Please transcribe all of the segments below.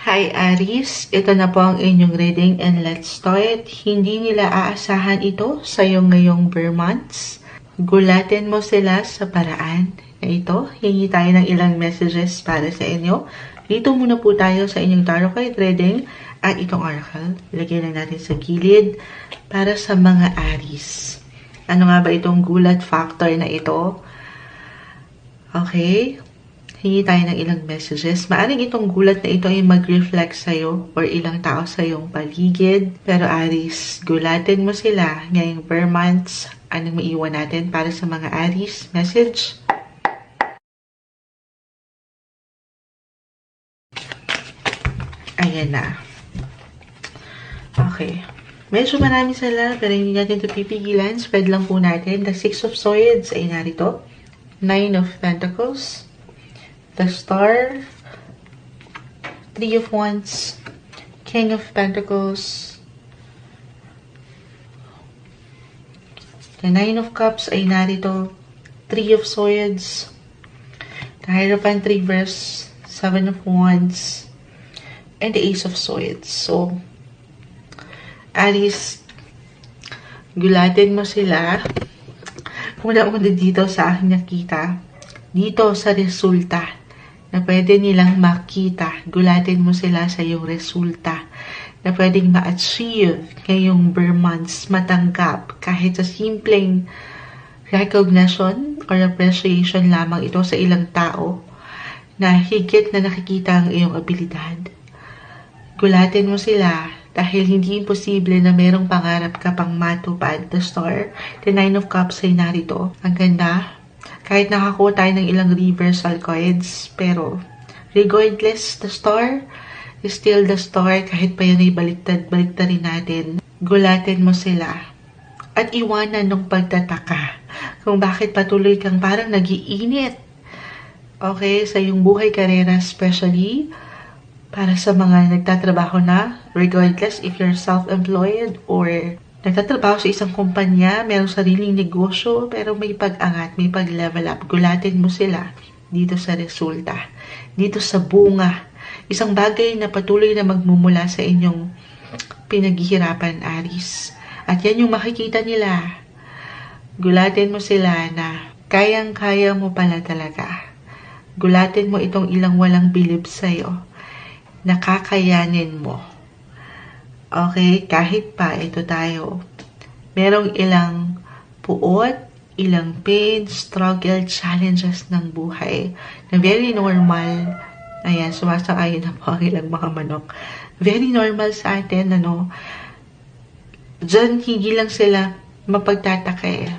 Hi Aries, ito na po ang inyong reading and let's start. Hindi nila aasahan ito sa iyong ngayong bare months. Gulatin mo sila sa paraan na ito. Hingi tayo ng ilang messages para sa inyo. Dito muna po tayo sa inyong tarot card reading at itong oracle. Lagyan na natin sa gilid para sa mga Aries. Ano nga ba itong gulat factor na ito? Okay. Hingi tayo ng ilang messages. Maaring itong gulat na ito ay mag-reflect sa'yo or ilang tao sa iyong paligid. Pero Aries, gulatin mo sila ngayong bare months. Anong maiwan natin para sa mga Aries? Message? Ayan na. Okay. Medyo marami sila pero hindi natin ito pipigilan. Spread lang po natin. The Six of Swords ay narito. Nine of Pentacles. The Star, Three of Wands, King of Pentacles, the Nine of Cups ay narito, Three of Swords, the Hierophant Reverse, Seven of Wands, and the Ace of Swords. So, Aries, gulatin mo sila. Una-una dito sa aking nakita, dito sa resulta na pwede nilang makita. Gulatin mo sila sa iyong resulta na pwedeng ma-achieve ngayong bare months, matanggap kahit sa simpleng recognition or appreciation lamang ito sa ilang tao na higit na nakikita ang iyong abilidad. Gulatin mo sila dahil hindi imposible na merong pangarap ka pang matupad. The Star, the Nine of Cups ay narito. Ang ganda. Kahit nakakuha tayo ng ilang reversal cards, pero regardless, the Star is still the Star. Kahit pa yan ay baliktad rin natin. Gulatin mo sila. At iwanan ng pagtataka kung bakit patuloy kang parang nagiinit. Okay, sa iyong buhay karera, especially para sa mga nagtatrabaho na, regardless if you're self-employed or nagtatrabaho sa isang kumpanya, mayroong sariling negosyo, pero may pag-angat, may pag-level up. Gulatin mo sila dito sa resulta, dito sa bunga. Isang bagay na patuloy na magmumula sa inyong pinaghihirapan, Aries. At yan yung makikita nila. Gulatin mo sila na kayang-kaya mo pala talaga. Gulatin mo itong ilang walang bilib sa'yo. Nakakayanin mo. Okay, kahit pa ito tayo, merong ilang puot, ilang pain, struggle, challenges ng buhay na very normal. Ayan, sumasang-ayon na po ang ilang mga manok. Very normal sa atin, ano. Diyan, hindi lang sila mapagtataka eh,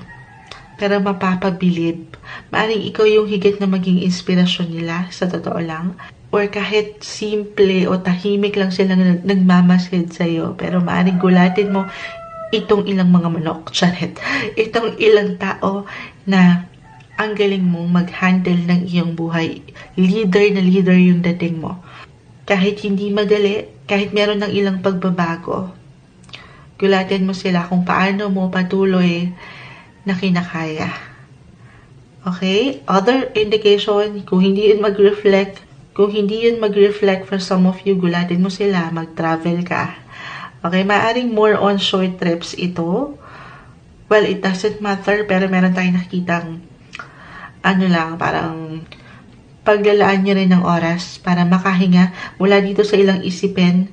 pero mapapabilib. Maaring ikaw yung higit na maging inspirasyon nila, sa totoo lang. Or kahit simple o tahimik lang sila nagmamasid sa'yo. Pero maaaring gulatin mo itong ilang mga manok. Charet. Itong ilang tao na ang galing mong mag-handle ng iyong buhay. Leader na leader yung dating mo. Kahit hindi madali, kahit meron ng ilang pagbabago, gulatin mo sila kung paano mo patuloy na kinakaya. Okay? Other indication, kung hindi yun mag-reflect for some of you, gulatin mo sila, mag-travel ka. Okay, maaring more on short trips ito. Well, it doesn't matter, pero meron tayong nakikitang, parang paglalaan nyo rin ng oras para makahinga mula dito sa ilang isipin.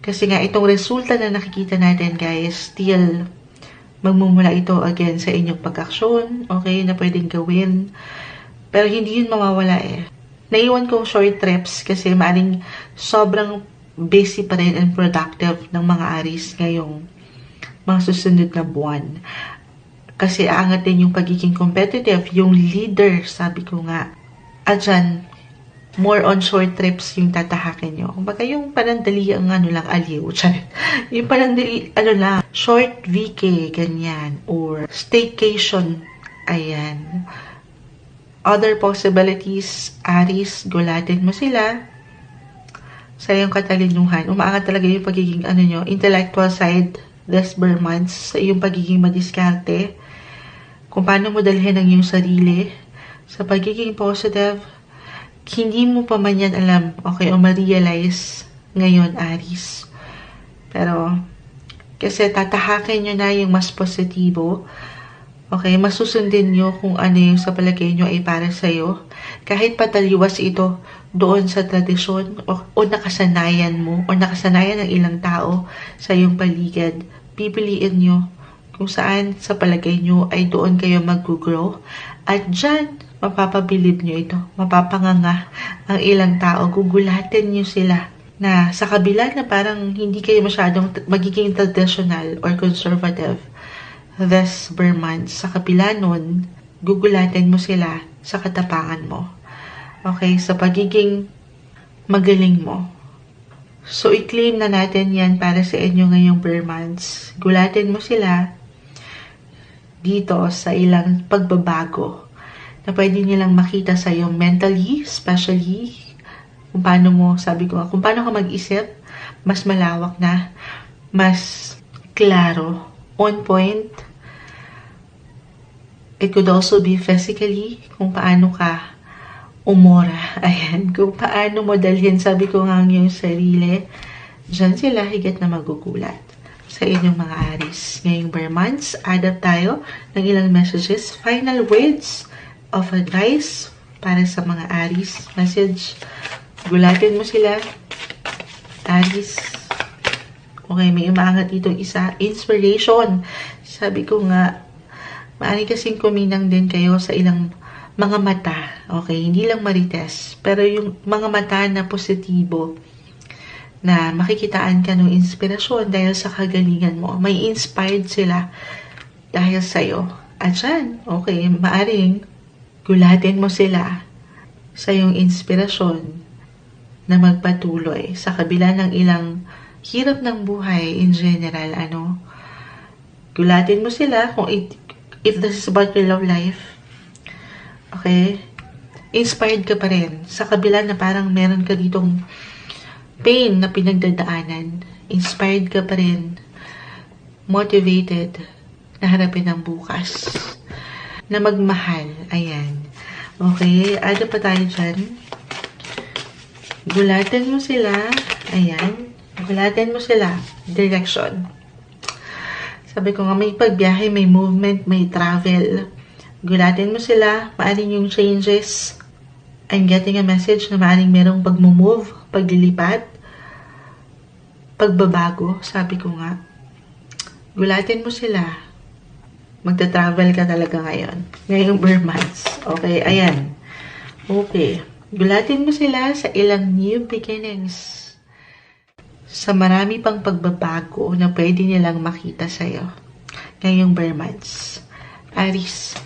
Kasi nga, itong resulta na nakikita natin, guys, still magmumula ito again sa inyong pag-aksyon, okay, na pwedeng gawin. Pero hindi yun mawawala eh. Naiwan kong short trips kasi maaring sobrang busy pa rin and productive ng mga Aries ngayong mga susunod na buwan. Kasi aangat din yung pagiging competitive, yung leader, sabi ko nga. At dyan, more on short trips yung tatahakin nyo. Kumbaga yung parang dali ang aliw. Yung parang dali, short VK, ganyan. Or staycation, ayan. Other possibilities, Aries, gulatin mo sila sa iyong katalinuhan. Umaangat talaga yung pagiging intellectual side this bare months, sa iyong pagiging madiskarte, kung paano mo dalhin ang iyong sarili, sa pagiging positive, hindi mo pa man yan alam, okay, o ma-realize ngayon, Aries. Pero, kasi tatahakin nyo na yung mas positibo. Okay, masusundin nyo kung ano yung sa palagay nyo ay para sa'yo. Kahit pataliwas ito doon sa tradisyon o nakasanayan mo o nakasanayan ng ilang tao sa iyong paligid, pipiliin nyo kung saan sa palagay nyo ay doon kayo mag-grow. At dyan, mapapabilib nyo ito. Mapapanganga ang ilang tao. Gugulatin nyo sila na sa kabila na parang hindi kayo masyadong magiging traditional or conservative this months, sa kabila nun, gugulatin mo sila sa katapangan mo. Okay, sa pagiging magaling mo. So, i-claim na natin yan para sa inyo ngayong months. Gulatin mo sila dito sa ilang pagbabago na pwede nilang makita sa iyo mentally, especially kung paano mo, sabi ko nga, kung paano ka mag-isip, mas malawak na, mas klaro, on point. It could also be physically, kung paano ka umora. Ayan, kung paano mo dalhin, sabi ko nga yung sarili, dyan sila higit na magugulat sa inyong mga Aries. Ngayong months, add up tayo ng ilang messages. Final words of advice para sa mga Aries. Message, gulatin mo sila, Aries. Okay, may umaangat dito isa. Inspiration. Sabi ko nga, maari kasing kuminang din kayo sa ilang mga mata. Okay, hindi lang marites. Pero yung mga mata na positibo, na makikitaan ka ng inspirasyon dahil sa kagalingan mo. May inspired sila dahil sa'yo. At yan, okay, maaring gulatin mo sila sa iyong inspirasyon na magpatuloy sa kabila ng ilang hirap ng buhay in general. Gulatin mo sila kung if this is about your love life, okay, inspired ka pa rin. Sa kabila na parang meron ka ditong pain na pinagdadaanan, inspired ka pa rin, motivated na harapin ang bukas, na magmahal. Ayan. Okay, ano pa tayo dyan? Gulatin mo sila. Ayan. Gulatin mo sila. Direction. Sabi ko nga, may pagbiyahe, may movement, may travel. Gulatin mo sila. Maaring yung changes. I'm getting a message na maaring merong pag-move, paglilipat, pagbabago. Sabi ko nga, gulatin mo sila. Magta-travel ka talaga ngayon. Ngayong months. Okay, ayan. Okay. Gulatin mo sila sa ilang new beginnings. Sa marami pang pagbabago na pwede nilang makita sa'yo ngayong months. Aries.